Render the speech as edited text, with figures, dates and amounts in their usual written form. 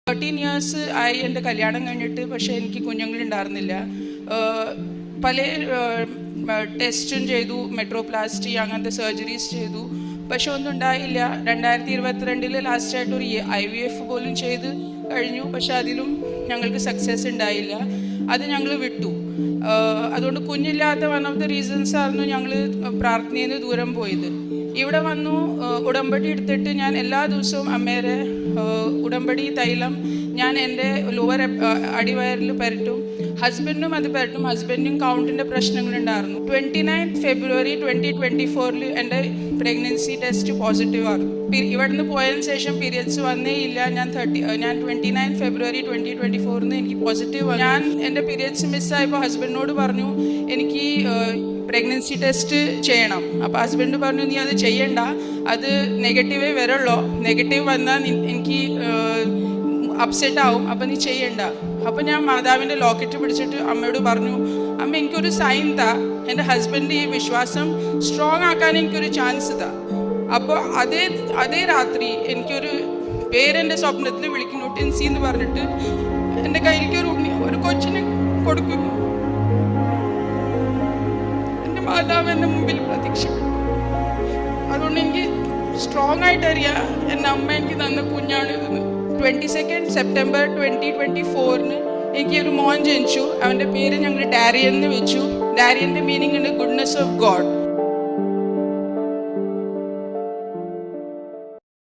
13 years ആയി എൻ്റെ കല്യാണം കഴിഞ്ഞിട്ട്. പക്ഷേ എനിക്ക് കുഞ്ഞുങ്ങളുണ്ടായിരുന്നില്ല. പല ടെസ്റ്റും ചെയ്തു, മെട്രോപ്ലാസ്റ്റി അങ്ങനത്തെ സർജറീസ് ചെയ്തു, പക്ഷെ ഒന്നും ഉണ്ടായില്ല. 2022 ലാസ്റ്റായിട്ട് ഒരു IVF പോലും ചെയ്ത് കഴിഞ്ഞു, പക്ഷെ അതിലും ഞങ്ങൾക്ക് സക്സസ് ഉണ്ടായില്ല. അത് ഞങ്ങൾ വിട്ടു. അതുകൊണ്ട് കുഞ്ഞില്ലാത്ത വൺ ഓഫ് ദ റീസൺസ് ആയിരുന്നു ഞങ്ങൾ പ്രാർത്ഥനയിൽ നിന്ന് ദൂരം പോയത്. ഇവിടെ വന്നു ഉടമ്പടി എടുത്തിട്ട് ഞാൻ എല്ലാ ദിവസവും അമ്മേരെ ഉടമ്പടി തൈലം ഞാൻ എൻ്റെ ലോവർ അടിവയറിൽ പരട്ടും, ഹസ്ബൻഡും അത് പരട്ടും. ഹസ്ബൻഡും കൗണ്ടിൻ്റെ പ്രശ്നങ്ങളുണ്ടായിരുന്നു. 29 ഫെബ്രുവരി 2024 എൻ്റെ പ്രഗ്നൻസി ടെസ്റ്റ് പോസിറ്റീവ് ആയിരുന്നു. ഇവിടുന്ന് പോയതിന് ശേഷം പീരിയഡ്സ് വന്നേ ഇല്ല. ഞാൻ 29 ഫെബ്രുവരി 2024 എനിക്ക് പോസിറ്റീവ്. ഞാൻ എൻ്റെ പീരിയഡ്സ് മിസ്സായപ്പോൾ ഹസ്ബൻഡിനോട് പറഞ്ഞു എനിക്ക് പ്രഗ്നൻസി ടെസ്റ്റ് ചെയ്യണം. അപ്പോൾ ഹസ്ബൻഡ് പറഞ്ഞു നീ അത് ചെയ്യണ്ട, അത് നെഗറ്റീവേ വരുള്ളൂ, നെഗറ്റീവ് വന്നാൽ എനിക്ക് അപ്സെറ്റ് ആവും, അപ്പം നീ ചെയ്യണ്ട. അപ്പം ഞാൻ മാതാവിൻ്റെ ലോക്കറ്റ് പിടിച്ചിട്ട് അമ്മയോട് പറഞ്ഞു, അമ്മ എനിക്കൊരു സൈൻ താ, എൻ്റെ ഹസ്ബൻഡ് ഈ വിശ്വാസം സ്ട്രോങ് ആക്കാൻ എനിക്കൊരു ചാൻസ് താ. അപ്പോൾ അതേ രാത്രി എനിക്കൊരു പേരെൻ്റെ സ്വപ്നത്തിൽ വിളിക്കുന്നു, ടെൻസി എന്ന് പറഞ്ഞിട്ട് എൻ്റെ കയ്യിലേക്ക് ഒരു കൊച്ചിനെ കൊടുക്കുന്നു. എൻ്റെ മാതാവ് എൻ്റെ മുമ്പിൽ പ്രതീക്ഷിക്കും. അതുകൊണ്ട് എനിക്ക് സ്ട്രോങ് ആയിട്ട് അറിയാം എൻ്റെ അമ്മ എനിക്ക് തന്ന കുഞ്ഞാണ് ഇതെന്ന്. 22 സെപ്റ്റംബർ 2024 എനിക്ക് ഒരു മോൻ ജനിച്ചു. അവൻ്റെ പേര് ഞങ്ങൾ ഡാരിയൻ എന്ന് വെച്ചു. ഡാരിയൻ്റെ മീനിങ് ഉണ്ട് ഗുഡ്നെസ് ഓഫ് ഗോഡ്.